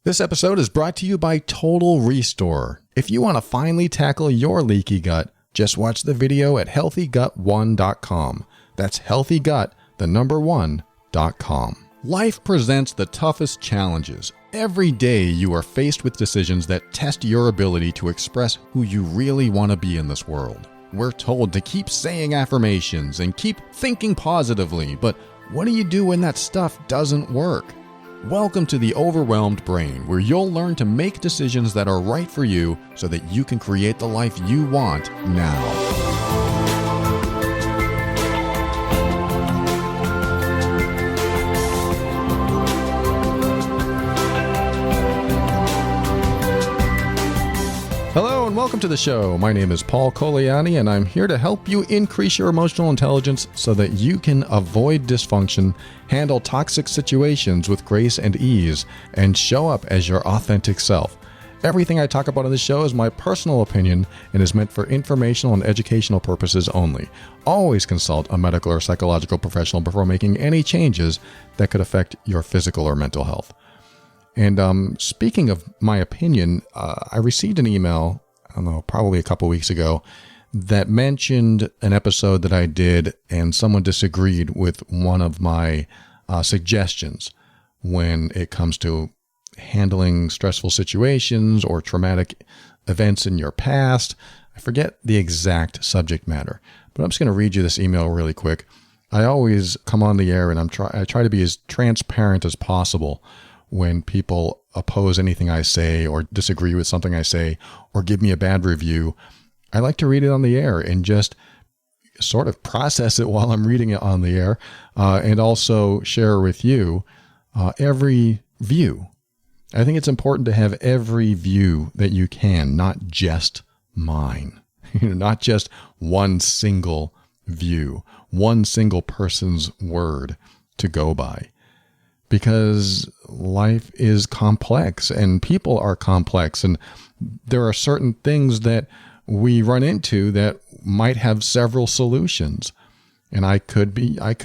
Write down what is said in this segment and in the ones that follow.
This episode is brought to you by Total Restore. If you want to finally tackle your leaky gut, just watch the video at healthygut1.com. That's healthygut, the number 1.com. Life presents the toughest challenges. Every day you are faced with decisions that test your ability to express who you really want to be in this world. We're told to keep saying affirmations and keep thinking positively, but what do you do when that stuff doesn't work? Welcome to the Overwhelmed Brain, where you'll learn to make decisions that are right for you so that you can create the life you want now. Hello and welcome to the show. My name is Paul Coliani and I'm here to help you increase your emotional intelligence so that you can avoid dysfunction, handle toxic situations with grace and ease, and show up as your authentic self. Everything I talk about on this show is my personal opinion and is meant for informational and educational purposes only. Always consult a medical or psychological professional before making any changes that could affect your physical or mental health. And speaking of my opinion, I received an email, I don't know, probably a couple weeks ago, that mentioned an episode that I did, and someone disagreed with one of my suggestions when it comes to handling stressful situations or traumatic events in your past. I forget the exact subject matter, but I'm just going to read you this email really quick. I always come on the air and I try to be as transparent as possible when people oppose anything I say or disagree with something I say or give me a bad review. I like to read it on the air and just sort of process it while I'm reading it on the air, and also share with you every view. I think it's important to have every view that you can, not just mine, not just one single view, one single person's word to go by. Because life is complex and people are complex, and there are certain things that we run into that might have several solutions. And I could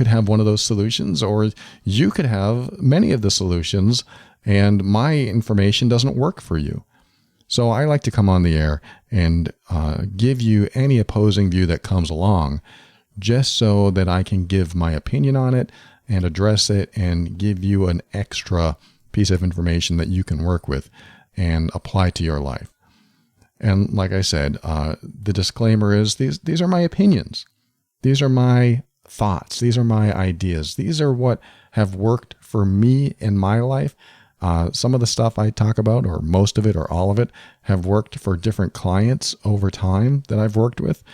have one of those solutions, or you could have many of the solutions, and my information doesn't work for you. So I like to come on the air and give you any opposing view that comes along, just so that I can give my opinion on it and address it and give you an extra piece of information that you can work with and apply to your life. And like I said, the disclaimer is these are my opinions. These are my thoughts. These are my ideas. These are what have worked for me in my life. Some of the stuff I talk about, or most of it or all of it, have worked for different clients over time that I've worked with.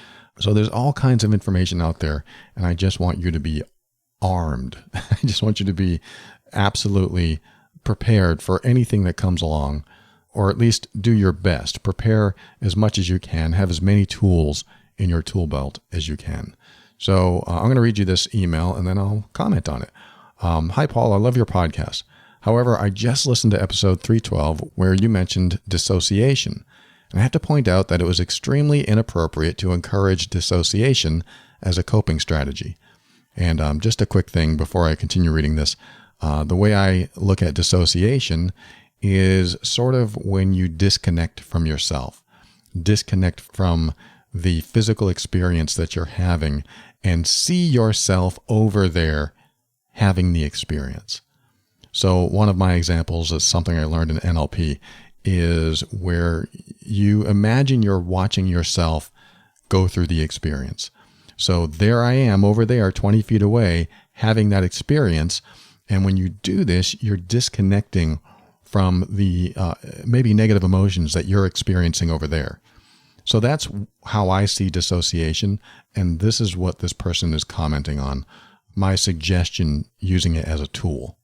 So there's all kinds of information out there, and I just want you to be armed. I just want you to be absolutely prepared for anything that comes along, or at least do your best. Prepare as much as you can. Have as many tools in your tool belt as you can. So I'm going to read you this email and then I'll comment on it. Hi, Paul. I love your podcast. However, I just listened to episode 312 where you mentioned dissociation. And I have to point out that it was extremely inappropriate to encourage dissociation as a coping strategy. And just a quick thing before I continue reading this, the way I look at dissociation is sort of when you disconnect from yourself, disconnect from the physical experience that you're having and see yourself over there having the experience. So one of my examples is something I learned in NLP is where you imagine you're watching yourself go through the experience. So there I am over there 20 feet away having that experience. And when you do this, you're disconnecting from the maybe negative emotions that you're experiencing over there. So that's how I see dissociation. And this is what this person is commenting on. My suggestion using it as a tool.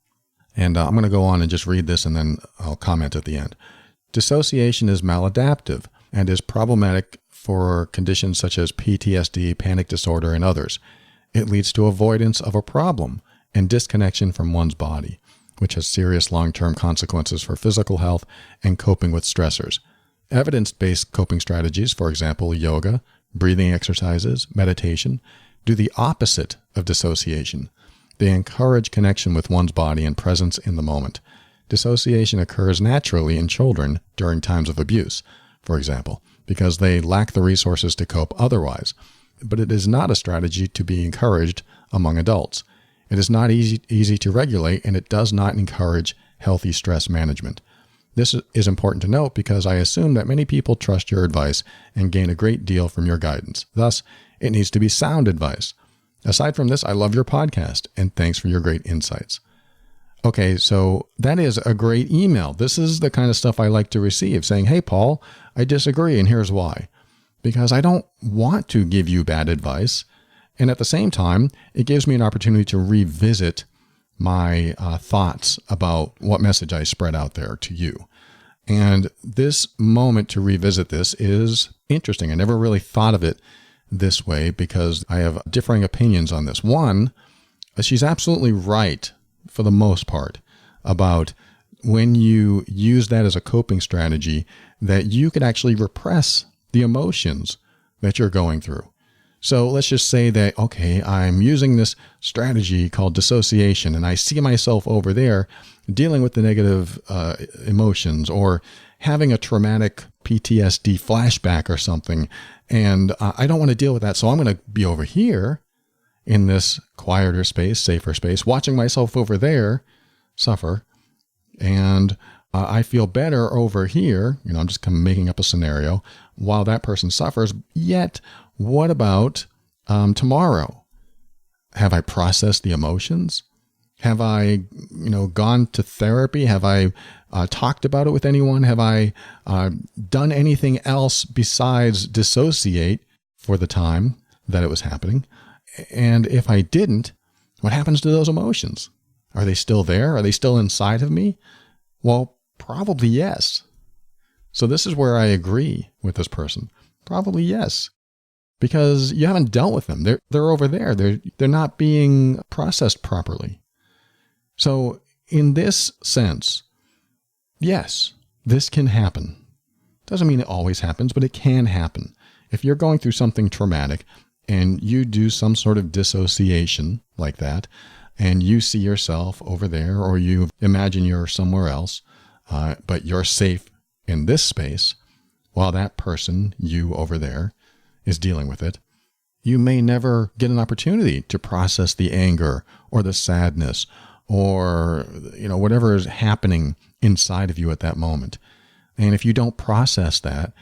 And I'm going to go on and just read this and then I'll comment at the end. Dissociation is maladaptive and is problematic for conditions such as PTSD, panic disorder, and others. It leads to avoidance of a problem and disconnection from one's body, which has serious long-term consequences for physical health and coping with stressors. Evidence-based coping strategies, for example, yoga, breathing exercises, meditation, do the opposite of dissociation. They encourage connection with one's body and presence in the moment. Dissociation occurs naturally in children during times of abuse, for example, because they lack the resources to cope otherwise. But it is not a strategy to be encouraged among adults. It is not easy to regulate, and it does not encourage healthy stress management. This is important to note because I assume that many people trust your advice and gain a great deal from your guidance. Thus, it needs to be sound advice. Aside from this, I love your podcast, and thanks for your great insights. Okay, so that is a great email. This is the kind of stuff I like to receive, saying, hey, Paul, I disagree, and here's why. Because I don't want to give you bad advice. And at the same time, it gives me an opportunity to revisit my thoughts about what message I spread out there to you. And this moment to revisit this is interesting. I never really thought of it this way because I have differing opinions on this. One, she's absolutely right for the most part about when you use that as a coping strategy, that you could actually repress the emotions that you're going through. So let's just say that, okay, I'm using this strategy called dissociation, and I see myself over there dealing with the negative emotions or having a traumatic PTSD flashback or something, and I don't want to deal with that, so I'm going to be over here in this quieter space, safer space, watching myself over there suffer, and I feel better over here. I'm just kind of making up a scenario while that person suffers. Yet, what about tomorrow? Have I processed the emotions? Have I, gone to therapy? Have I talked about it with anyone? Have I done anything else besides dissociate for the time that it was happening? And if I didn't, what happens to those emotions? Are they still there? Are they still inside of me? Well, probably yes. So this is where I agree with this person. Probably yes. Because you haven't dealt with them. They're over there. They're not being processed properly. So in this sense, yes, this can happen. Doesn't mean it always happens, but it can happen. If you're going through something traumatic and you do some sort of dissociation like that, and you see yourself over there, or you imagine you're somewhere else, but you're safe in this space, while that person, you over there, is dealing with it, you may never get an opportunity to process the anger or the sadness or, whatever is happening inside of you at that moment. And if you don't process that,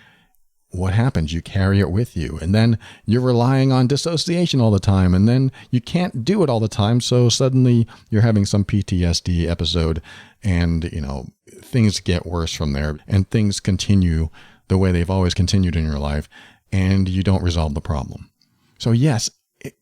what happens? You carry it with you, and then you're relying on dissociation all the time, and then you can't do it all the time. So suddenly you're having some PTSD episode, and, things get worse from there, and things continue the way they've always continued in your life, and you don't resolve the problem. So yes,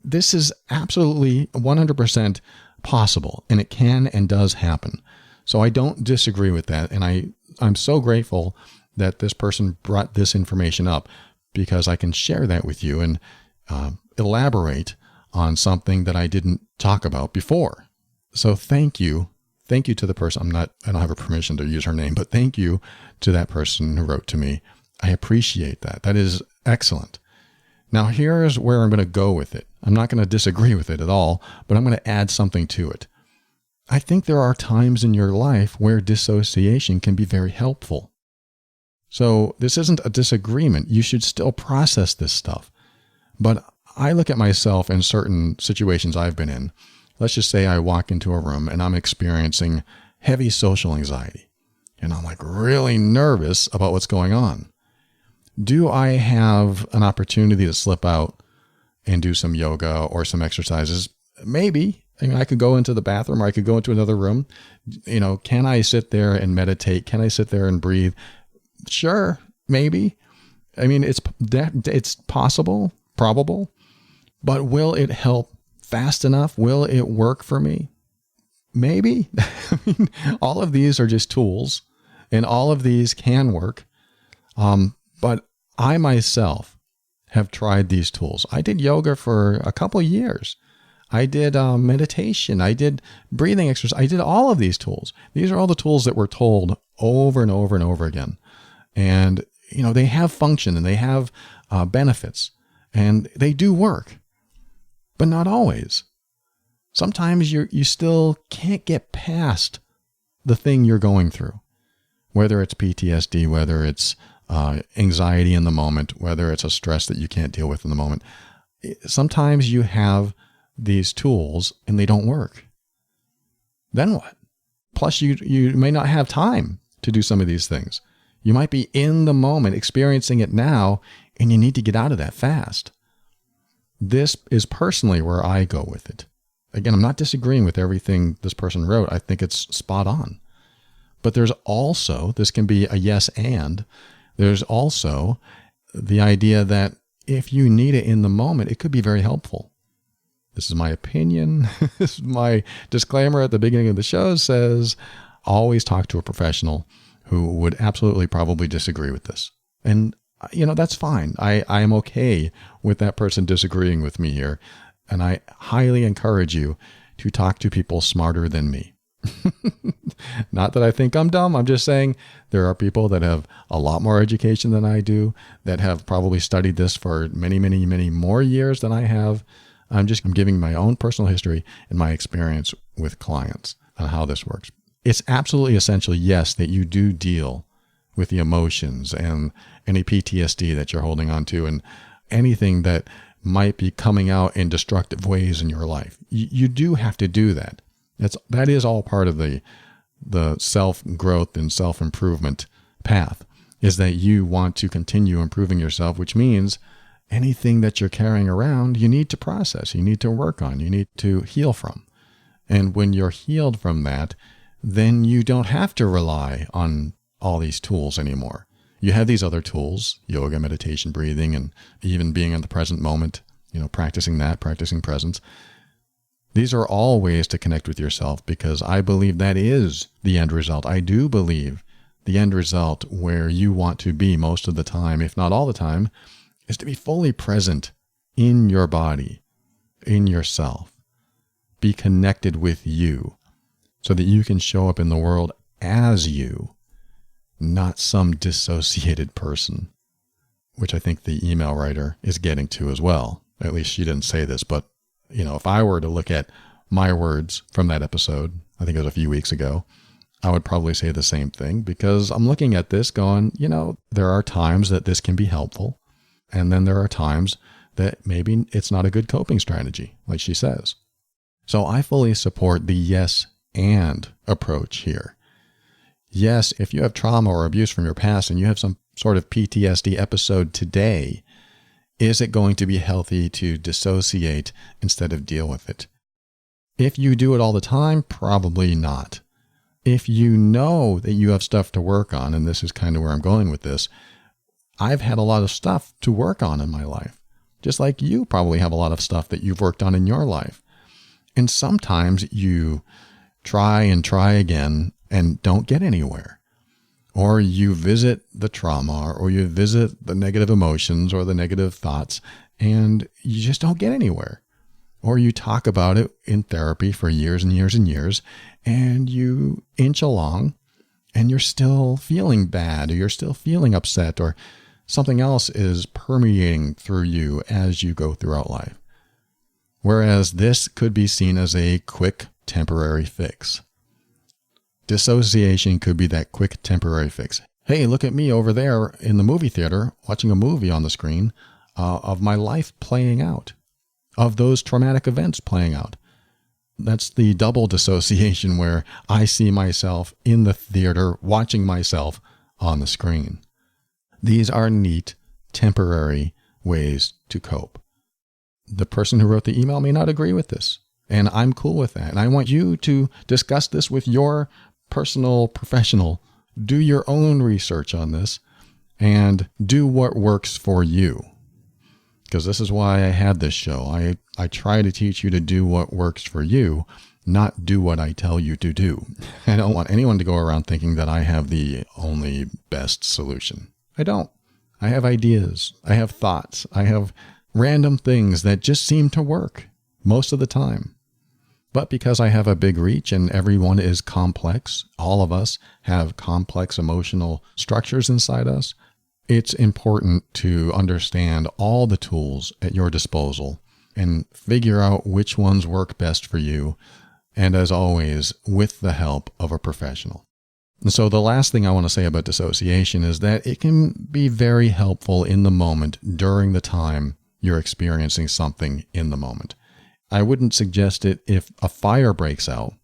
this is absolutely 100% possible, and it can and does happen. So I don't disagree with that, and I'm so grateful that this person brought this information up, because I can share that with you and elaborate on something that I didn't talk about before. So thank you. Thank you to the person. I don't have a permission to use her name, but thank you to that person who wrote to me. I appreciate that. That is excellent. Now here's where I'm going to go with it. I'm not going to disagree with it at all, but I'm going to add something to it. I think there are times in your life where dissociation can be very helpful. So this isn't a disagreement. You should still process this stuff. But I look at myself in certain situations I've been in. Let's just say I walk into a room and I'm experiencing heavy social anxiety, and I'm really nervous about what's going on. Do I have an opportunity to slip out and do some yoga or some exercises? Maybe. I could go into the bathroom, or I could go into another room. Can I sit there and meditate? Can I sit there and breathe? Sure, maybe. It's possible, probable, but will it help fast enough? Will it work for me? Maybe. All of these are just tools, and all of these can work. But I myself have tried these tools. I did yoga for a couple of years. I did meditation. I did breathing exercise. I did all of these tools. These are all the tools that we're told over and over and over again. And, they have function, and they have benefits, and they do work, but not always. Sometimes you still can't get past the thing you're going through, whether it's PTSD, whether it's anxiety in the moment, whether it's a stress that you can't deal with in the moment. Sometimes you have these tools and they don't work. Then what? Plus, you may not have time to do some of these things. You might be in the moment, experiencing it now, and you need to get out of that fast. This is personally where I go with it. Again, I'm not disagreeing with everything this person wrote. I think it's spot on. But there's also, this can be a yes and, there's also the idea that if you need it in the moment, it could be very helpful. This is my opinion. This is my disclaimer at the beginning of the show, says always talk to a professional who would absolutely probably disagree with this. And, that's fine. I am okay with that person disagreeing with me here. And I highly encourage you to talk to people smarter than me. Not that I think I'm dumb. I'm just saying there are people that have a lot more education than I do, that have probably studied this for many, many, many more years than I have. I'm giving my own personal history and my experience with clients on how this works. It's absolutely essential, yes, that you do deal with the emotions and any PTSD that you're holding on to and anything that might be coming out in destructive ways in your life. You do have to do that. That is all part of the self-growth and self-improvement path, is that you want to continue improving yourself, which means anything that you're carrying around, you need to process, you need to work on, you need to heal from. And when you're healed from that, then you don't have to rely on all these tools anymore. You have these other tools, yoga, meditation, breathing, and even being in the present moment, practicing presence. These are all ways to connect with yourself, because I believe that is the end result. I do believe the end result where you want to be most of the time, if not all the time, is to be fully present in your body, in yourself. Be connected with you so that you can show up in the world as you, not some dissociated person, which I think the email writer is getting to as well. At least she didn't say this, but if I were to look at my words from that episode, I think it was a few weeks ago, I would probably say the same thing, because I'm looking at this going, there are times that this can be helpful. And then there are times that maybe it's not a good coping strategy, like she says. So I fully support the yes and approach here. Yes, if you have trauma or abuse from your past and you have some sort of PTSD episode today, is it going to be healthy to dissociate instead of deal with it? If you do it all the time, probably not. If you know that you have stuff to work on, and this is kind of where I'm going with this, I've had a lot of stuff to work on in my life, just like you probably have a lot of stuff that you've worked on in your life. And sometimes you try and try again and don't get anywhere. Or you visit the trauma, or you visit the negative emotions or the negative thoughts, and you just don't get anywhere. Or you talk about it in therapy for years and years and years, and you inch along, and you're still feeling bad, or you're still feeling upset, or something else is permeating through you as you go throughout life. Whereas this could be seen as a quick, temporary fix. Dissociation could be that quick, temporary fix. Hey, look at me over there in the movie theater watching a movie on the screen of my life playing out, of those traumatic events playing out. That's the double dissociation, where I see myself in the theater watching myself on the screen. These are neat, temporary ways to cope. The person who wrote the email may not agree with this, and I'm cool with that. And I want you to discuss this with your personal professional. Do your own research on this and do what works for you. Because this is why I had this show. I try to teach you to do what works for you, not do what I tell you to do. I don't want anyone to go around thinking that I have the only best solution. I don't. I have ideas. I have thoughts. I have random things that just seem to work most of the time. But because I have a big reach and everyone is complex, all of us have complex emotional structures inside us, it's important to understand all the tools at your disposal and figure out which ones work best for you and as always, with the help of a professional. And so the last thing I want to say about dissociation is that it can be very helpful in the moment during the time you're experiencing something in the moment. I wouldn't suggest it if a fire breaks out,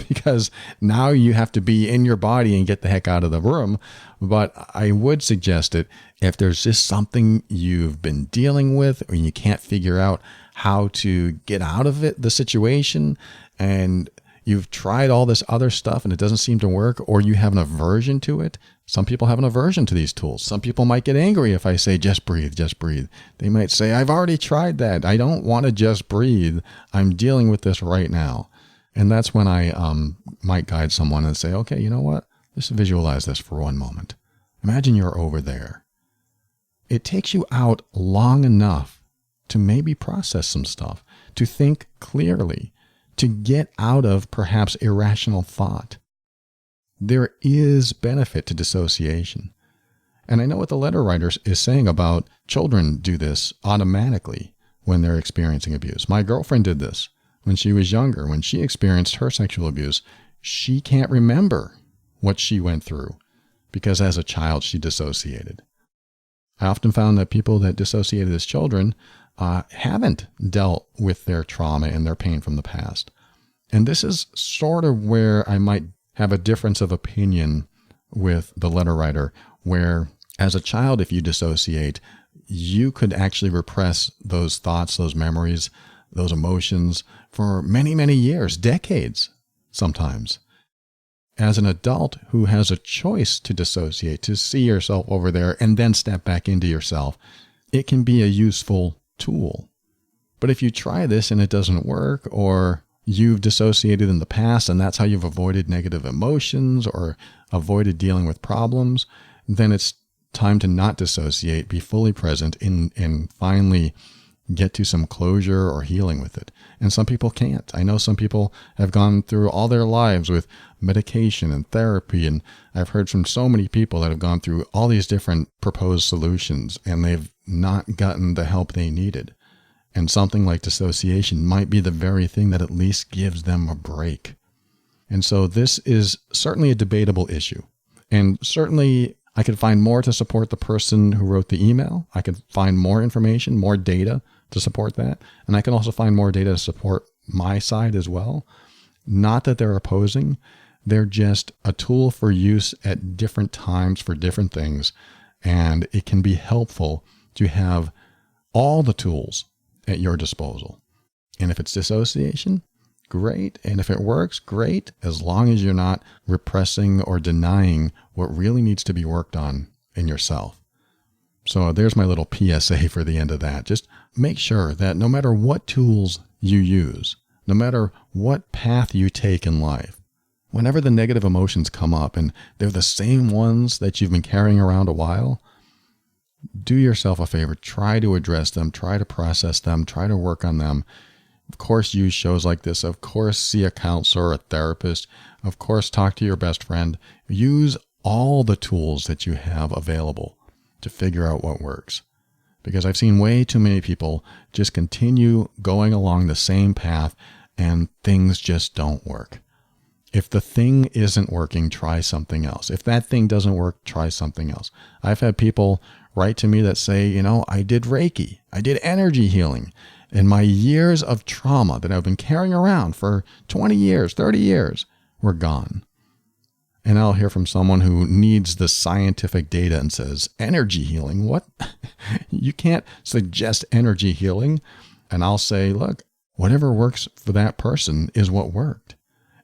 because now you have to be in your body and get the heck out of the room. But I would suggest it if there's just something you've been dealing with or you can't figure out how to get out of it, the situation, and you've tried all this other stuff and it doesn't seem to work, or you have an aversion to it. Some people have an aversion to these tools. Some people might get angry if I say, just breathe, just breathe. They might say, I've already tried that. I don't want to just breathe. I'm dealing with this right now. And that's when I might guide someone and say, okay, you know what? Just visualize this for one moment. Imagine you're over there. It takes you out long enough to maybe process some stuff, to think clearly, to get out of perhaps irrational thought. There is benefit to dissociation. And I know what the letter writer is saying about children do this automatically when they're experiencing abuse. My girlfriend did this when she was younger. When she experienced her sexual abuse, she can't remember what she went through because as a child she dissociated. I often found that people that dissociated as children haven't dealt with their trauma and their pain from the past. And this is sort of where I might have a difference of opinion with the letter writer, where as a child, if you dissociate, you could actually repress those thoughts, those memories, those emotions for many, many years, decades sometimes. As an adult who has a choice to dissociate, to see yourself over there and then step back into yourself, it can be a useful tool. But if you try this and it doesn't work, or you've dissociated in the past and that's how you've avoided negative emotions or avoided dealing with problems, then it's time to not dissociate, be fully present, and finally get to some closure or healing with it. And some people can't. I know some people have gone through all their lives with medication and therapy, and I've heard from so many people that have gone through all these different proposed solutions and they've not gotten the help they needed. And something like dissociation might be the very thing that at least gives them a break. And so this is certainly a debatable issue. And certainly I could find more to support the person who wrote the email. I could find more information, more data to support that. And I can also find more data to support my side as well. Not that they're opposing. They're just a tool for use at different times for different things. And it can be helpful to have all the tools at your disposal. And if it's dissociation, great. And if it works, great, as long as you're not repressing or denying what really needs to be worked on in yourself. So there's my little PSA for the end of that. Just make sure that no matter what tools you use, no matter what path you take in life, whenever the negative emotions come up and they're the same ones that you've been carrying around a while, do yourself a favor. Try to address them. Try to process them. Try to work on them. Of course, use shows like this. Of course, see a counselor or a therapist. Of course, talk to your best friend. Use all the tools that you have available to figure out what works. Because I've seen way too many people just continue going along the same path and things just don't work. If the thing isn't working, try something else. If that thing doesn't work, try something else. I've had people write to me that say, I did Reiki, I did energy healing, and my years of trauma that I've been carrying around for 20 years, 30 years were gone. And I'll hear from someone who needs the scientific data and says, energy healing? What? You can't suggest energy healing. And I'll say, look, whatever works for that person is what worked.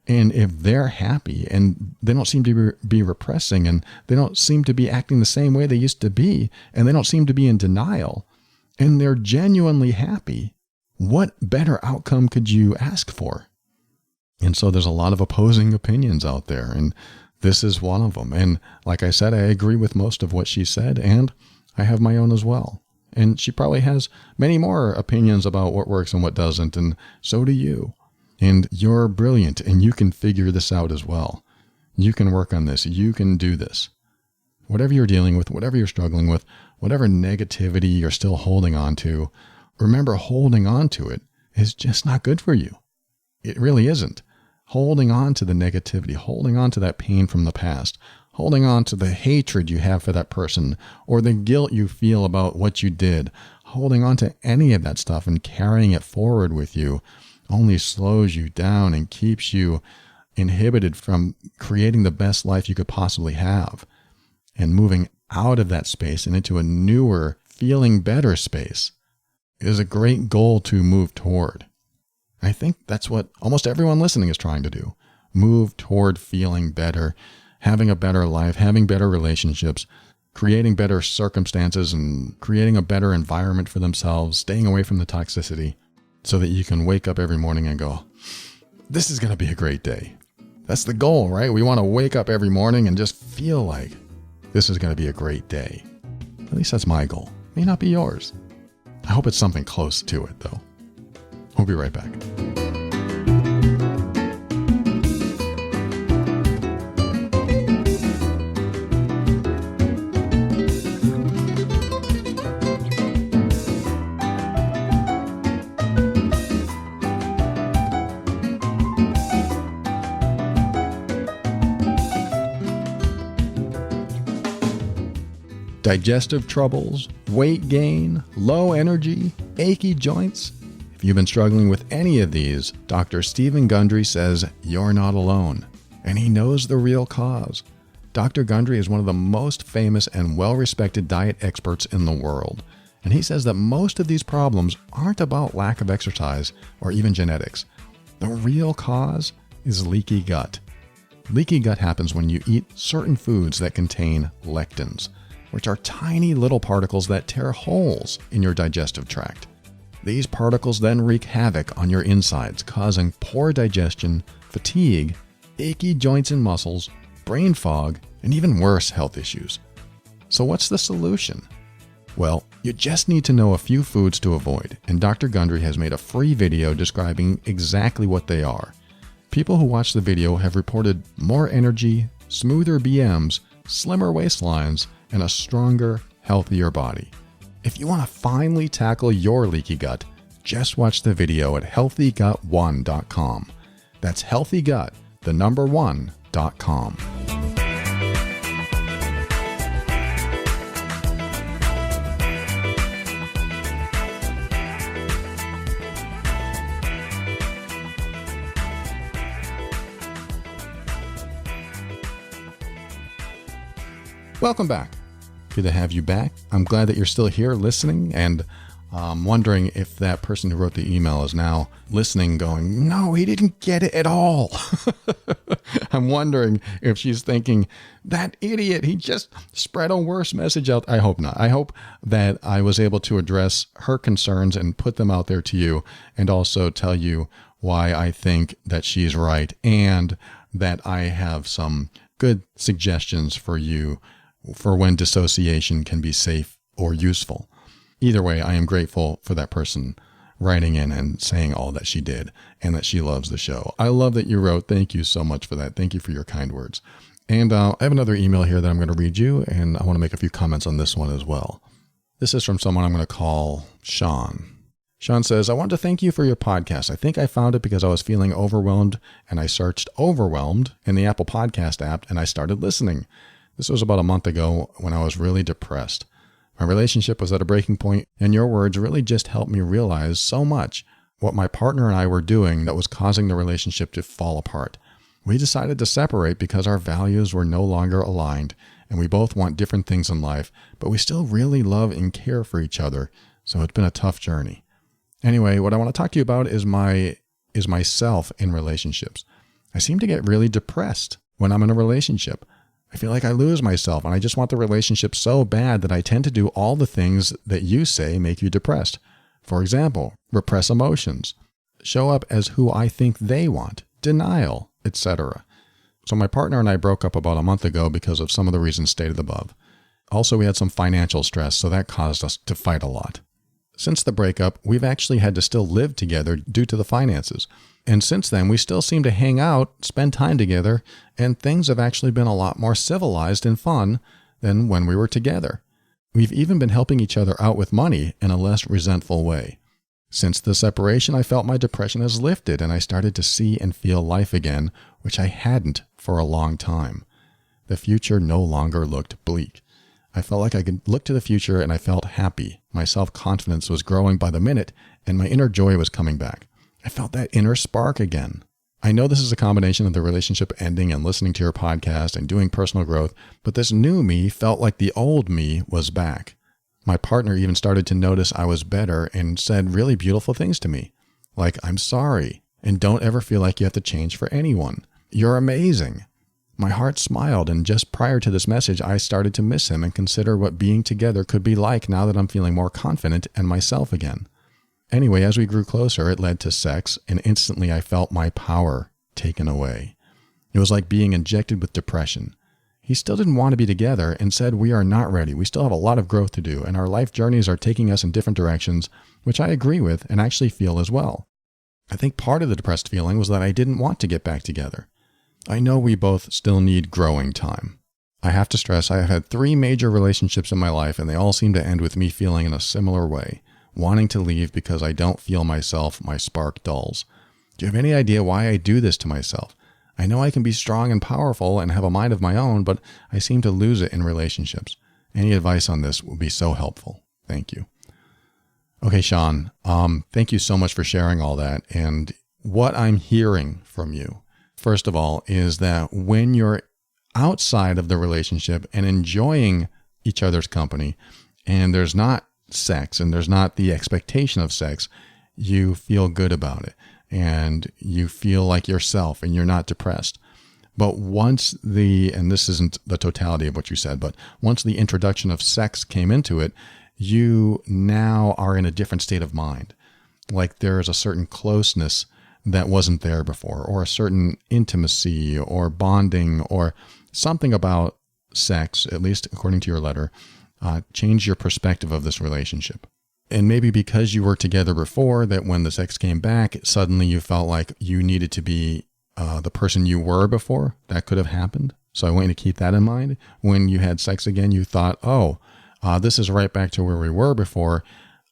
And if they're happy and they don't seem to be repressing and they don't seem to be acting the same way they used to be, and they don't seem to be in denial, and they're genuinely happy, what better outcome could you ask for? And so there's a lot of opposing opinions out there, and this is one of them. And like I said, I agree with most of what she said, and I have my own as well. And she probably has many more opinions about what works and what doesn't, and so do you. And you're brilliant, and you can figure this out as well. You can work on this. You can do this. Whatever you're dealing with, whatever you're struggling with, whatever negativity you're still holding on to, remember, holding on to it is just not good for you. It really isn't. holding on to the negativity, holding on to that pain from the past, holding on to the hatred you have for that person or the guilt you feel about what you did, holding on to any of that stuff and carrying it forward with you only slows you down and keeps you inhibited from creating the best life you could possibly have and moving out of that space and into a newer, feeling better space is a great goal to move toward. I think that's what almost everyone listening is trying to do. Move toward feeling better, having a better life, having better relationships, creating better circumstances and creating a better environment for themselves, staying away from the toxicity so that you can wake up every morning and go, this is going to be a great day. That's the goal, right? We want to wake up every morning and just feel like this is going to be a great day. At least that's my goal. May not be yours. I hope it's something close to it, though. We'll be right back. Digestive troubles, weight gain, low energy, achy joints. If you've been struggling with any of these, Dr. Stephen Gundry says you're not alone, and he knows the real cause. Dr. Gundry is one of the most famous and well-respected diet experts in the world, and he says that most of these problems aren't about lack of exercise or even genetics. The real cause is leaky gut. Leaky gut happens when you eat certain foods that contain lectins, which are tiny little particles that tear holes in your digestive tract. These particles then wreak havoc on your insides, causing poor digestion, fatigue, achy joints and muscles, brain fog, and even worse health issues. So what's the solution? Well, you just need to know a few foods to avoid, and Dr. Gundry has made a free video describing exactly what they are. People who watch the video have reported more energy, smoother BMs, slimmer waistlines, and a stronger, healthier body. If you want to finally tackle your leaky gut, just watch the video at healthygut1.com. That's healthygut, the number 1.com. Welcome back. Good to have you back. I'm glad that you're still here listening, and I'm wondering if that person who wrote the email is now listening going, no, he didn't get it at all. I'm wondering if she's thinking, that idiot, he just spread a worse message out. I hope not. I hope that I was able to address her concerns and put them out there to you, and also tell you why I think that she's right and that I have some good suggestions for you for when dissociation can be safe or useful. Either way, I am grateful for that person writing in and saying all that she did and that she loves the show. I love that you wrote. Thank you so much for that. Thank you for your kind words. And I have another email here that I'm going to read you, and I want to make a few comments on this one as well. This is from someone I'm going to call Sean. Sean says, I want to thank you for your podcast. I think I found it because I was feeling overwhelmed, and I searched overwhelmed in the Apple Podcast app, and I started listening. This was about a month ago when I was really depressed. My relationship was at a breaking point, and your words really just helped me realize so much what my partner and I were doing that was causing the relationship to fall apart. We decided to separate because our values were no longer aligned, and we both want different things in life, but we still really love and care for each other, so it's been a tough journey. Anyway, what I want to talk to you about is myself in relationships. I seem to get really depressed when I'm in a relationship. I feel like I lose myself, and I just want the relationship so bad that I tend to do all the things that you say make you depressed. For example, repress emotions, show up as who I think they want, denial, etc. So my partner and I broke up about a month ago because of some of the reasons stated above. Also, we had some financial stress, so that caused us to fight a lot. Since the breakup, we've actually had to still live together due to the finances. And since then, we still seem to hang out, spend time together, and things have actually been a lot more civilized and fun than when we were together. We've even been helping each other out with money in a less resentful way. Since the separation, I felt my depression has lifted and I started to see and feel life again, which I hadn't for a long time. The future no longer looked bleak. I felt like I could look to the future and I felt happy. My self-confidence was growing by the minute and my inner joy was coming back. I felt that inner spark again. I know this is a combination of the relationship ending and listening to your podcast and doing personal growth, but this new me felt like the old me was back. My partner even started to notice I was better and said really beautiful things to me, like, I'm sorry, and don't ever feel like you have to change for anyone. You're amazing. My heart smiled, and just prior to this message, I started to miss him and consider what being together could be like now that I'm feeling more confident and myself again. Anyway, as we grew closer, it led to sex, and instantly I felt my power taken away. It was like being injected with depression. He still didn't want to be together and said we are not ready. We still have a lot of growth to do, and our life journeys are taking us in different directions, which I agree with and actually feel as well. I think part of the depressed feeling was that I didn't want to get back together. I know we both still need growing time. I have to stress I have had 3 major relationships in my life, and they all seem to end with me feeling in a similar way, wanting to leave because I don't feel myself, my spark dulls. Do you have any idea why I do this to myself? I know I can be strong and powerful and have a mind of my own, but I seem to lose it in relationships. Any advice on this would be so helpful. Thank you. Okay, Sean, thank you so much for sharing all that. And what I'm hearing from you, first of all, is that when you're outside of the relationship and enjoying each other's company, and there's not sex and there's not the expectation of sex, you feel good about it and you feel like yourself and you're not depressed. But once and this isn't the totality of what you said, but once the introduction of sex came into it, you now are in a different state of mind. Like there's a certain closeness that wasn't there before, or a certain intimacy or bonding or something about sex, at least according to your letter, change your perspective of this relationship. And maybe because you were together before, that when the sex came back, suddenly you felt like you needed to be the person you were before. That could have happened. So I want you to keep that in mind. When you had sex again, you thought, this is right back to where we were before.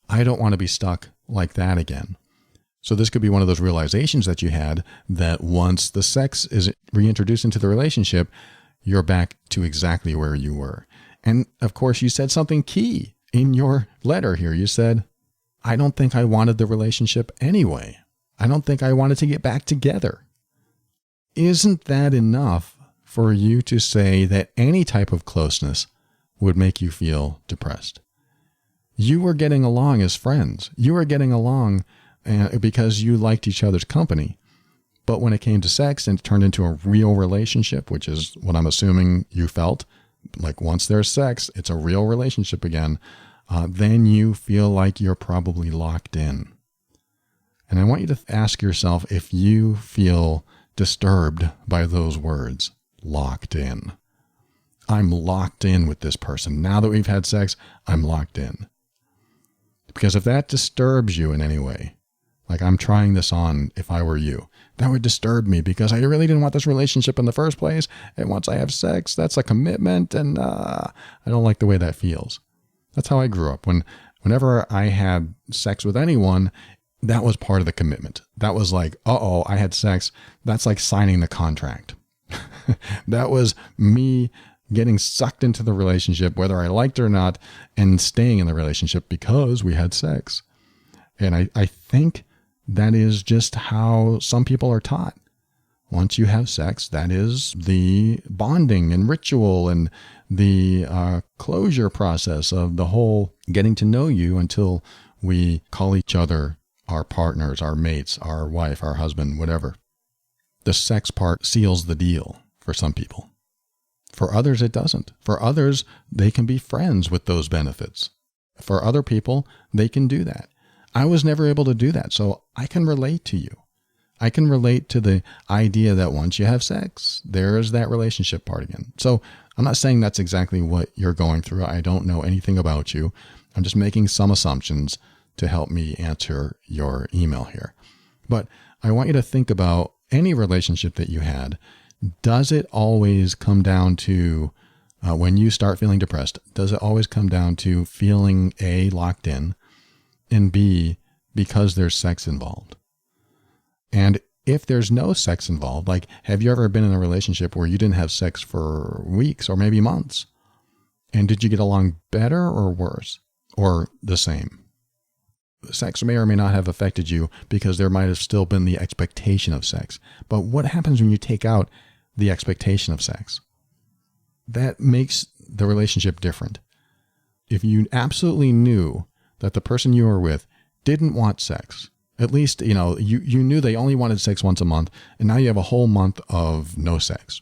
I don't want to be stuck like that again. So this could be one of those realizations that you had, that once the sex is reintroduced into the relationship, you're back to exactly where you were. And of course, you said something key in your letter here. You said, I don't think I wanted the relationship anyway. I don't think I wanted to get back together. Isn't that enough for you to say that any type of closeness would make you feel depressed? You were getting along as friends. You were getting along because you liked each other's company. But when it came to sex and it turned into a real relationship, which is what I'm assuming you felt, like once there's sex, it's a real relationship again, then you feel like you're probably locked in. And I want you to ask yourself if you feel disturbed by those words, locked in. I'm locked in with this person. Now that we've had sex, I'm locked in. Because if that disturbs you in any way, like I'm trying this on if I were you, that would disturb me because I really didn't want this relationship in the first place. And once I have sex, that's a commitment. And I don't like the way that feels. That's how I grew up. Whenever I had sex with anyone, that was part of the commitment. That was like, I had sex. That's like signing the contract. That was me getting sucked into the relationship, whether I liked it or not, and staying in the relationship because we had sex. And I think that is just how some people are taught. Once you have sex, that is the bonding and ritual and the closure process of the whole getting to know you until we call each other our partners, our mates, our wife, our husband, whatever. The sex part seals the deal for some people. For others, it doesn't. For others, they can be friends with those benefits. For other people, they can do that. I was never able to do that, so I can relate to you. I can relate to the idea that once you have sex, there's that relationship part again. So I'm not saying that's exactly what you're going through. I don't know anything about you. I'm just making some assumptions to help me answer your email here. But I want you to think about any relationship that you had. Does it always come down to, when you start feeling depressed, does it always come down to feeling A, locked in, and B, because there's sex involved. And if there's no sex involved, like, have you ever been in a relationship where you didn't have sex for weeks or maybe months? And did you get along better or worse or the same? Sex may or may not have affected you because there might have still been the expectation of sex. But what happens when you take out the expectation of sex? That makes the relationship different. If you absolutely knew that the person you were with didn't want sex, at least, you knew they only wanted sex once a month, and now you have a whole month of no sex.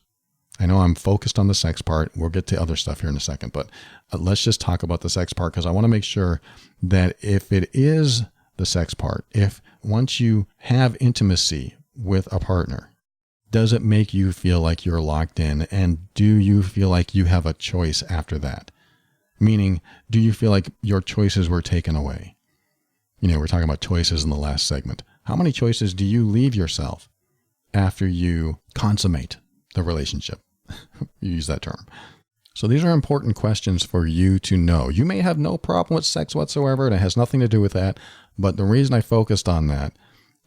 I know I'm focused on the sex part. We'll get to other stuff here in a second, but let's just talk about the sex part, because I want to make sure that if it is the sex part, if once you have intimacy with a partner, does it make you feel like you're locked in? And do you feel like you have a choice after that? Meaning, do you feel like your choices were taken away? We're talking about choices in the last segment. How many choices do you leave yourself after you consummate the relationship? You use that term. So these are important questions for you to know. You may have no problem with sex whatsoever, and it has nothing to do with that. But the reason I focused on that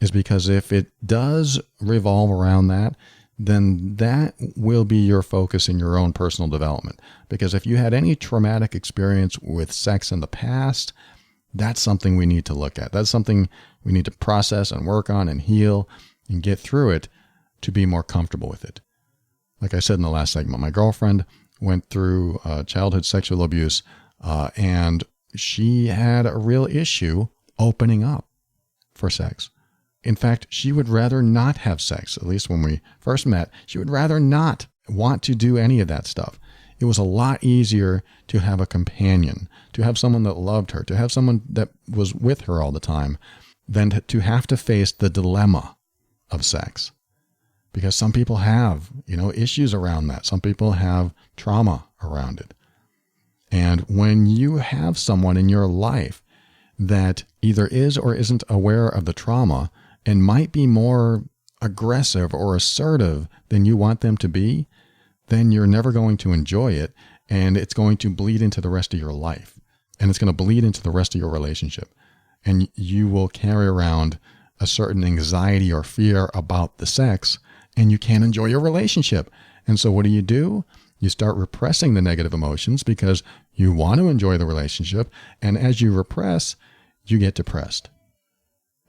is because if it does revolve around that, then that will be your focus in your own personal development. Because if you had any traumatic experience with sex in the past, that's something we need to look at. That's something we need to process and work on and heal and get through it to be more comfortable with it. Like I said in the last segment, my girlfriend went through childhood sexual abuse, and she had a real issue opening up for sex. In fact, she would rather not have sex. At least when we first met, she would rather not want to do any of that stuff. It was a lot easier to have a companion, to have someone that loved her, to have someone that was with her all the time, than to have to face the dilemma of sex. Because some people have, issues around that. Some people have trauma around it. And when you have someone in your life that either is or isn't aware of the trauma and might be more aggressive or assertive than you want them to be, then you're never going to enjoy it, and it's going to bleed into the rest of your life, and it's going to bleed into the rest of your relationship. And you will carry around a certain anxiety or fear about the sex, and you can't enjoy your relationship. And so what do? You start repressing the negative emotions because you want to enjoy the relationship, and as you repress, you get depressed.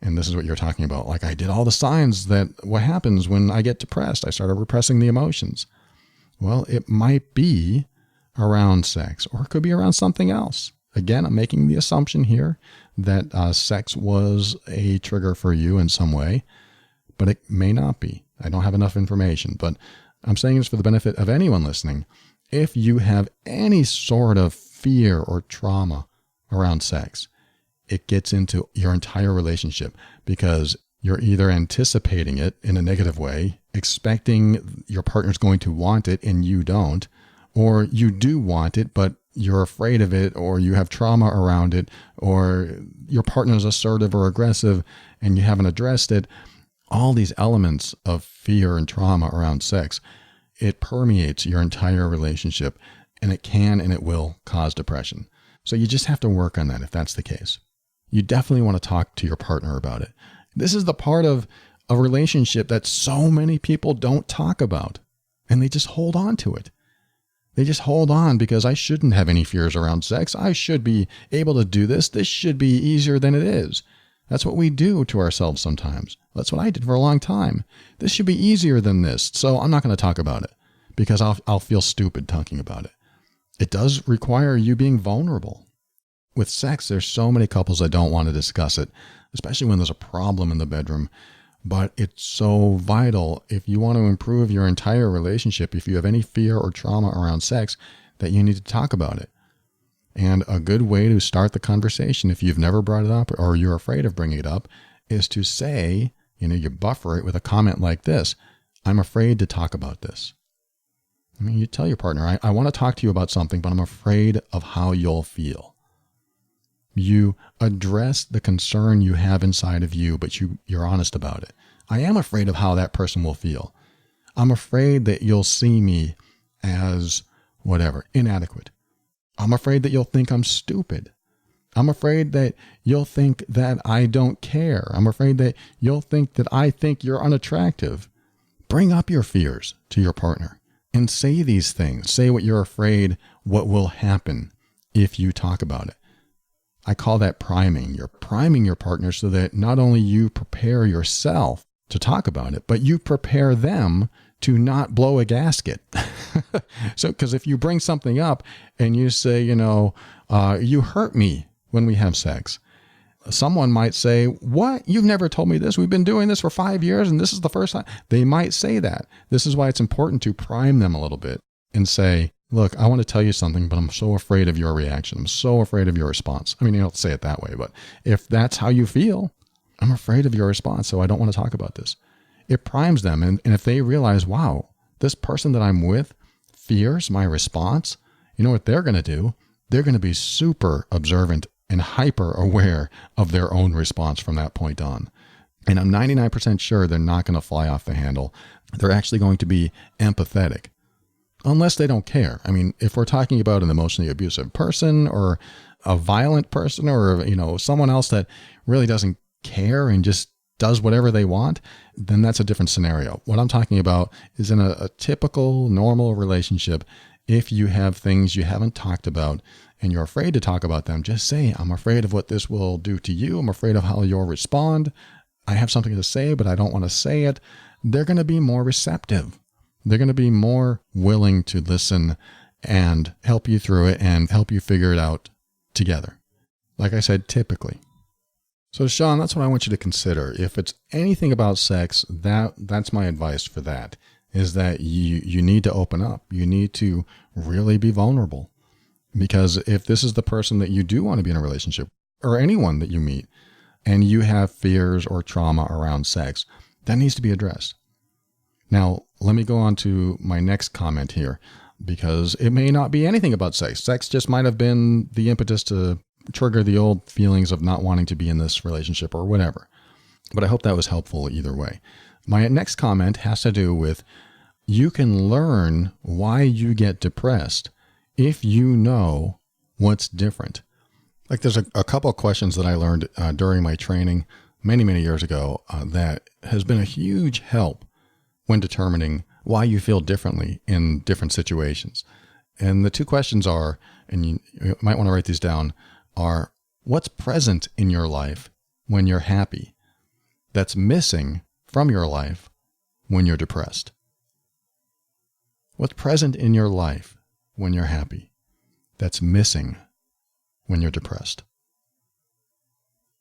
And this is what you're talking about. Like, I did all the signs that what happens when I get depressed. I started repressing the emotions. Well, it might be around sex, or it could be around something else. Again, I'm making the assumption here that sex was a trigger for you in some way, but it may not be. I don't have enough information, but I'm saying this for the benefit of anyone listening. If you have any sort of fear or trauma around sex, it gets into your entire relationship, because you're either anticipating it in a negative way, expecting your partner's going to want it and you don't, or you do want it, but you're afraid of it, or you have trauma around it, or your partner's assertive or aggressive and you haven't addressed it. All these elements of fear and trauma around sex, it permeates your entire relationship, and it can and it will cause depression. So you just have to work on that if that's the case. You definitely want to talk to your partner about it. This is the part of a relationship that so many people don't talk about, and they just hold on to it. They just hold on because I shouldn't have any fears around sex. I should be able to do this. This should be easier than it is. That's what we do to ourselves sometimes. That's what I did for a long time. This should be easier than this, so I'm not going to talk about it because I'll feel stupid talking about it. It does require you being vulnerable. With sex, there's so many couples that don't want to discuss it, especially when there's a problem in the bedroom. But it's so vital if you want to improve your entire relationship, if you have any fear or trauma around sex, that you need to talk about it. And a good way to start the conversation, if you've never brought it up or you're afraid of bringing it up, is to say, you buffer it with a comment like this: I'm afraid to talk about this. You tell your partner, I want to talk to you about something, but I'm afraid of how you'll feel. You address the concern you have inside of you, but you're honest about it. I am afraid of how that person will feel. I'm afraid that you'll see me as inadequate. I'm afraid that you'll think I'm stupid. I'm afraid that you'll think that I don't care. I'm afraid that you'll think that I think you're unattractive. Bring up your fears to your partner and say these things. Say what you're afraid, what will happen if you talk about it. I call that priming. You're priming your partner so that not only you prepare yourself to talk about it, but you prepare them to not blow a gasket. So, because if you bring something up and you say, you hurt me when we have sex, someone might say, what? You've never told me this. We've been doing this for 5 years and this is the first time. They might say that. This is why it's important to prime them a little bit and say, look, I want to tell you something, but I'm so afraid of your reaction. I'm so afraid of your response. I mean, you don't say it that way, but if that's how you feel, I'm afraid of your response, so I don't want to talk about this. It primes them. And if they realize, wow, this person that I'm with fears my response, you know what they're going to do? They're going to be super observant and hyper aware of their own response from that point on. And I'm 99% sure they're not going to fly off the handle. They're actually going to be empathetic. Unless they don't care. I mean, if we're talking about an emotionally abusive person or a violent person or, someone else that really doesn't care and just does whatever they want, then that's a different scenario. What I'm talking about is in a typical, normal relationship. If you have things you haven't talked about and you're afraid to talk about them, just say, I'm afraid of what this will do to you. I'm afraid of how you'll respond. I have something to say, but I don't want to say it. They're going to be more receptive. They're going to be more willing to listen and help you through it and help you figure it out together. Like I said, typically. So Sean, that's what I want you to consider. If it's anything about sex, that's my advice for that, is that you need to open up. You need to really be vulnerable. Because if this is the person that you do want to be in a relationship, or anyone that you meet, and you have fears or trauma around sex, that needs to be addressed. Now, let me go on to my next comment here, because it may not be anything about sex. Sex just might have been the impetus to trigger the old feelings of not wanting to be in this relationship or whatever. But I hope that was helpful either way. My next comment has to do with, you can learn why you get depressed if you know what's different. Like there's a couple of questions that I learned during my training many, many years ago that has been a huge help when determining why you feel differently in different situations. And the two questions are, and you might want to write these down, are what's present in your life when you're happy that's missing from your life when you're depressed? What's present in your life when you're happy that's missing when you're depressed?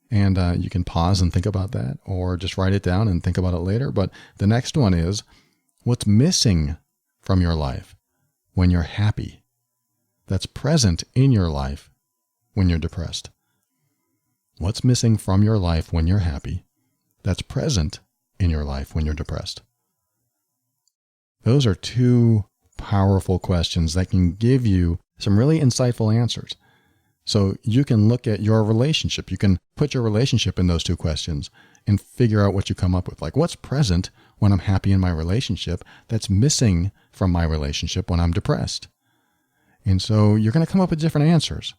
And you can pause and think about that, or just write it down and think about it later. But the next one is, what's missing from your life when you're happy that's present in your life when you're depressed? What's missing from your life when you're happy that's present in your life when you're depressed? Those are two powerful questions that can give you some really insightful answers. So you can look at your relationship. You can put your relationship in those two questions and figure out what you come up with. Like, what's present when I'm happy in my relationship that's missing from my relationship when I'm depressed? And so you're going to come up with different answers.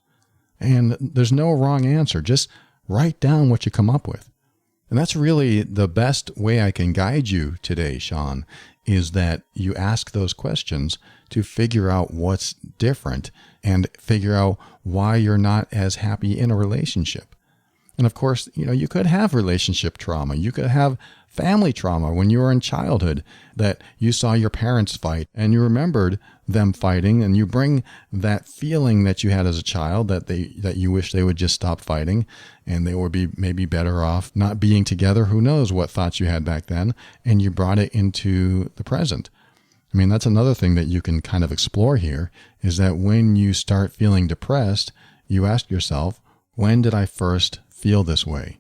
And there's no wrong answer. Just write down what you come up with. And that's really the best way I can guide you today, Sean, is that you ask those questions to figure out what's different and figure out why you're not as happy in a relationship. And of course, you could have relationship trauma. You could have family trauma when you were in childhood, that you saw your parents fight and you remembered them fighting, and you bring that feeling that you had as a child that you wish they would just stop fighting and they would be maybe better off not being together. Who knows what thoughts you had back then, and you brought it into the present. I mean, that's another thing that you can kind of explore here, is that when you start feeling depressed, you ask yourself, when did I first feel this way?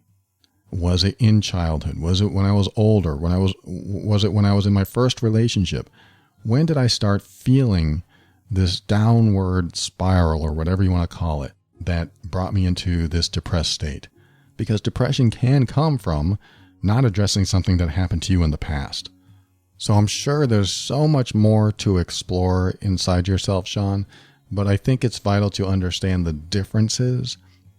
Was it in childhood? Was it when I was older? Was it when I was in my first relationship? When did I start feeling this downward spiral, or whatever you want to call it, that brought me into this depressed state? Because depression can come from not addressing something that happened to you in the past. So I'm sure there's so much more to explore inside yourself, Sean, but I think it's vital to understand the differences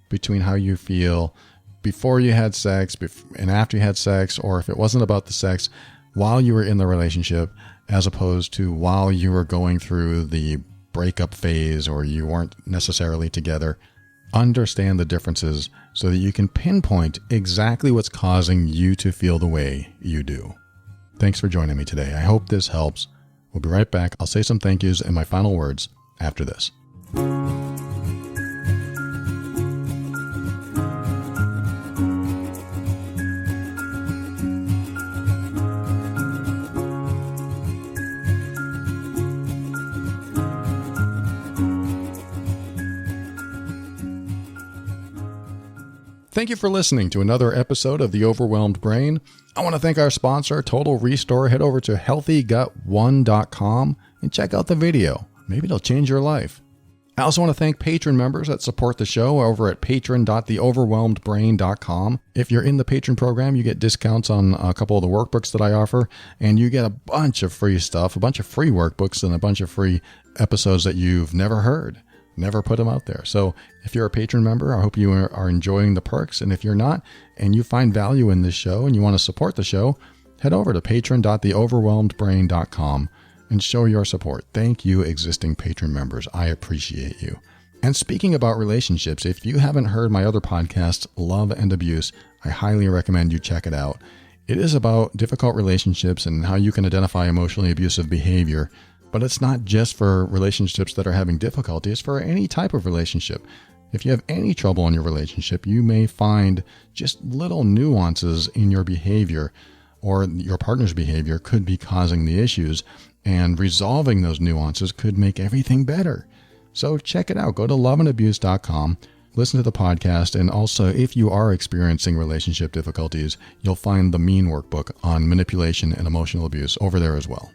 between how you feel before you had sex and after you had sex, or if it wasn't about the sex, while you were in the relationship, as opposed to while you were going through the breakup phase or you weren't necessarily together. Understand the differences so that you can pinpoint exactly what's causing you to feel the way you do. Thanks for joining me today. I hope this helps. We'll be right back. I'll say some thank yous and my final words after this. Thank you for listening to another episode of The Overwhelmed Brain. I want to thank our sponsor, Total Restore. Head over to healthygut1.com and check out the video. Maybe it'll change your life. I also want to thank patron members that support the show over at patron.theoverwhelmedbrain.com. If you're in the patron program, you get discounts on a couple of the workbooks that I offer, and you get a bunch of free stuff, a bunch of free workbooks, and a bunch of free episodes that you've never heard. Never put them out there. So if you're a patron member, I hope you are enjoying the perks. And if you're not, and you find value in this show and you want to support the show, head over to patron.theoverwhelmedbrain.com and show your support. Thank you, existing patron members. I appreciate you. And speaking about relationships, if you haven't heard my other podcast, Love and Abuse, I highly recommend you check it out. It is about difficult relationships and how you can identify emotionally abusive behavior. But it's not just for relationships that are having difficulty. It's for any type of relationship. If you have any trouble in your relationship, you may find just little nuances in your behavior or your partner's behavior could be causing the issues, and resolving those nuances could make everything better. So check it out. Go to loveandabuse.com, listen to the podcast, and also if you are experiencing relationship difficulties, you'll find the MEAN workbook on manipulation and emotional abuse over there as well.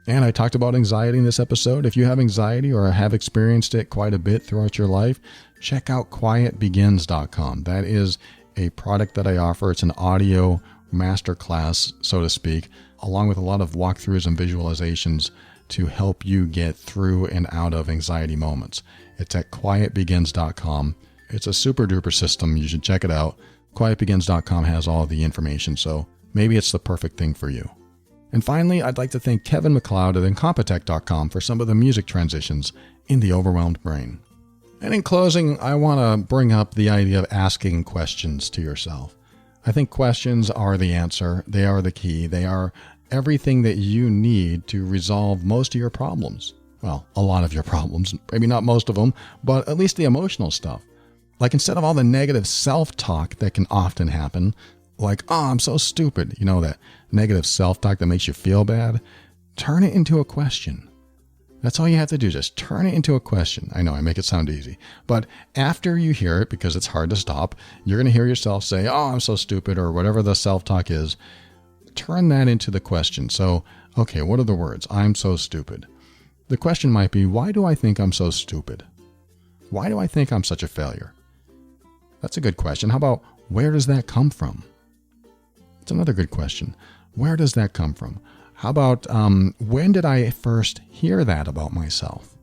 And I talked about anxiety in this episode. If you have anxiety or have experienced it quite a bit throughout your life, check out quietbegins.com. That is a product that I offer. It's an audio masterclass, so to speak, along with a lot of walkthroughs and visualizations to help you get through and out of anxiety moments. It's at quietbegins.com. It's a super duper system. You should check it out. Quietbegins.com has all the information, so maybe it's the perfect thing for you. And finally, I'd like to thank Kevin MacLeod at Incompetech.com for some of the music transitions in The Overwhelmed Brain. And in closing, I want to bring up the idea of asking questions to yourself. I think questions are the answer. They are the key. They are everything that you need to resolve most of your problems. Well, a lot of your problems. Maybe not most of them, but at least the emotional stuff. Like instead of all the negative self-talk that can often happen, like, oh, I'm so stupid. You know, that negative self-talk that makes you feel bad. Turn it into a question. That's all you have to do. Just turn it into a question. I know I make it sound easy, but after you hear it, because it's hard to stop, you're going to hear yourself say, oh, I'm so stupid, or whatever the self-talk is. Turn that into the question. So, okay, what are the words? I'm so stupid. The question might be, why do I think I'm so stupid? Why do I think I'm such a failure? That's a good question. How about, where does that come from? It's another good question. Where does that come from? How about, when did I first hear that about myself?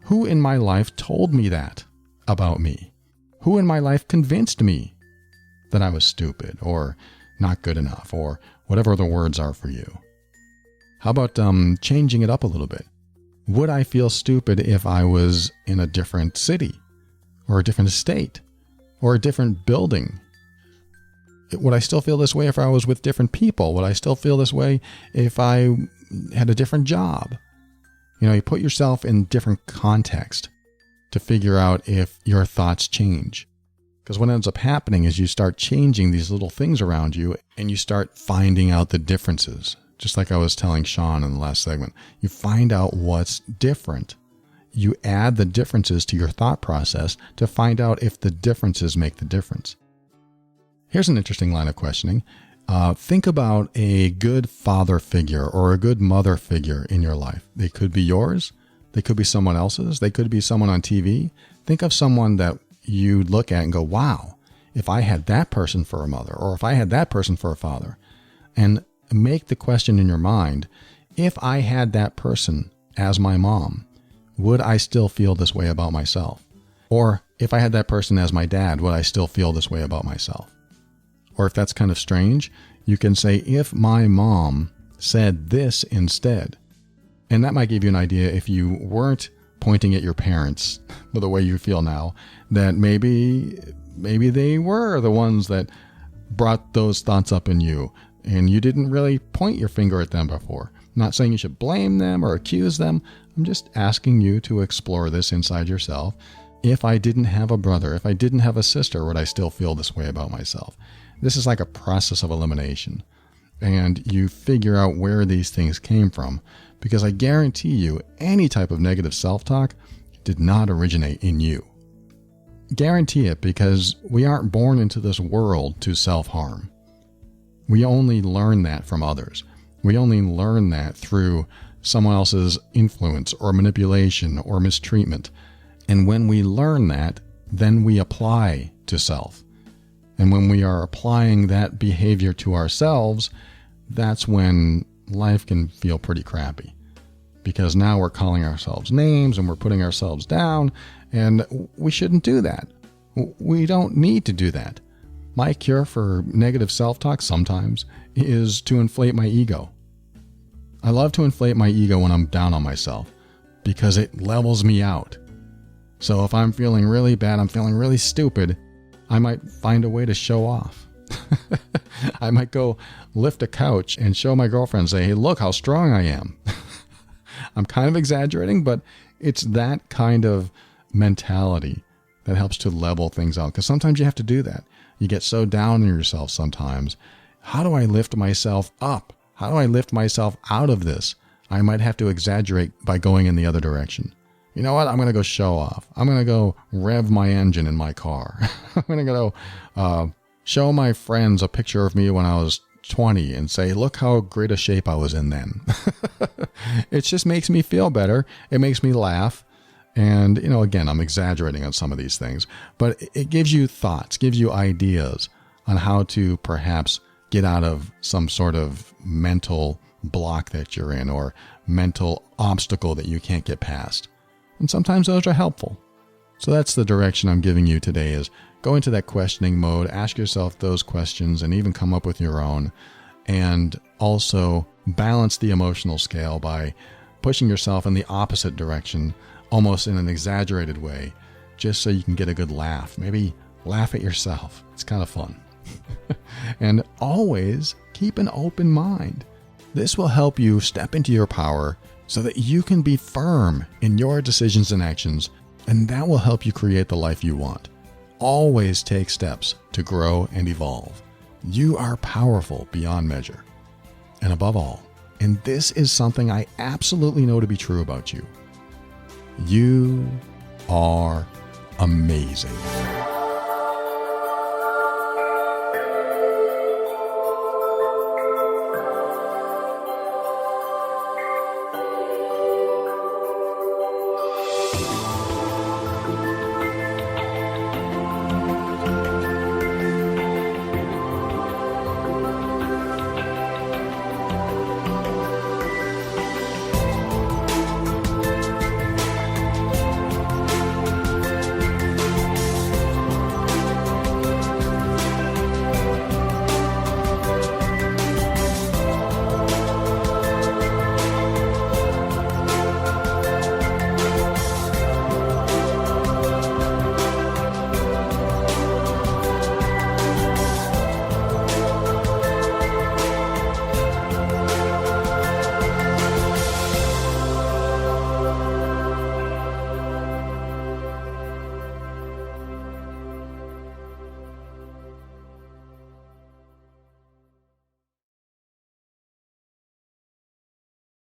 Who in my life told me that about me? Who in my life convinced me that I was stupid or not good enough or whatever the words are for you? How about changing it up a little bit? Would I feel stupid if I was in a different city or a different state or a different building? Would I still feel this way if I was with different people? Would I still feel this way if I had a different job? You know, you put yourself in different context to figure out if your thoughts change. Because what ends up happening is you start changing these little things around you and you start finding out the differences. Just like I was telling Sean in the last segment, you find out what's different. You add the differences to your thought process to find out if the differences make the difference. Here's an interesting line of questioning. Think about a good father figure or a good mother figure in your life. They could be yours. They could be someone else's. They could be someone on TV. Think of someone that you look at and go, wow, if I had that person for a mother, or if I had that person for a father. And make the question in your mind, if I had that person as my mom, would I still feel this way about myself? Or if I had that person as my dad, would I still feel this way about myself? Or if that's kind of strange, you can say, if my mom said this instead. And that might give you an idea, if you weren't pointing at your parents the way you feel now, that maybe they were the ones that brought those thoughts up in you, and you didn't really point your finger at them before. I'm not saying you should blame them or accuse them. I'm just asking you to explore this inside yourself. If I didn't have a brother, if I didn't have a sister, would I still feel this way about myself? This is like a process of elimination. And you figure out where these things came from, because I guarantee you any type of negative self-talk did not originate in you. Guarantee it, because we aren't born into this world to self-harm. We only learn that from others. We only learn that through someone else's influence or manipulation or mistreatment. And when we learn that, then we apply to self. And when we are applying that behavior to ourselves, that's when life can feel pretty crappy. Because now we're calling ourselves names and we're putting ourselves down, and we shouldn't do that. We don't need to do that. My cure for negative self-talk sometimes is to inflate my ego. I love to inflate my ego when I'm down on myself, because it levels me out. So if I'm feeling really bad, I'm feeling really stupid, I might find a way to show off. I might go lift a couch and show my girlfriend and say, hey, look how strong I am. I'm kind of exaggerating, but it's that kind of mentality that helps to level things out. Because sometimes you have to do that. You get so down on yourself sometimes. How do I lift myself up? How do I lift myself out of this? I might have to exaggerate by going in the other direction. You know what? I'm going to go show off. I'm going to go rev my engine in my car. I'm going to go show my friends a picture of me when I was 20 and say, look how great a shape I was in then. It just makes me feel better. It makes me laugh. And, again, I'm exaggerating on some of these things, but it gives you thoughts, gives you ideas on how to perhaps get out of some sort of mental block that you're in, or mental obstacle that you can't get past. And sometimes those are helpful. So that's the direction I'm giving you today, is go into that questioning mode, ask yourself those questions, and even come up with your own. And also balance the emotional scale by pushing yourself in the opposite direction, almost in an exaggerated way, just so you can get a good laugh. Maybe laugh at yourself. It's kind of fun. And always keep an open mind. This will help you step into your power so that you can be firm in your decisions and actions, and that will help you create the life you want. Always take steps to grow and evolve. You are powerful beyond measure. And above all, and this is something I absolutely know to be true about you, you are amazing.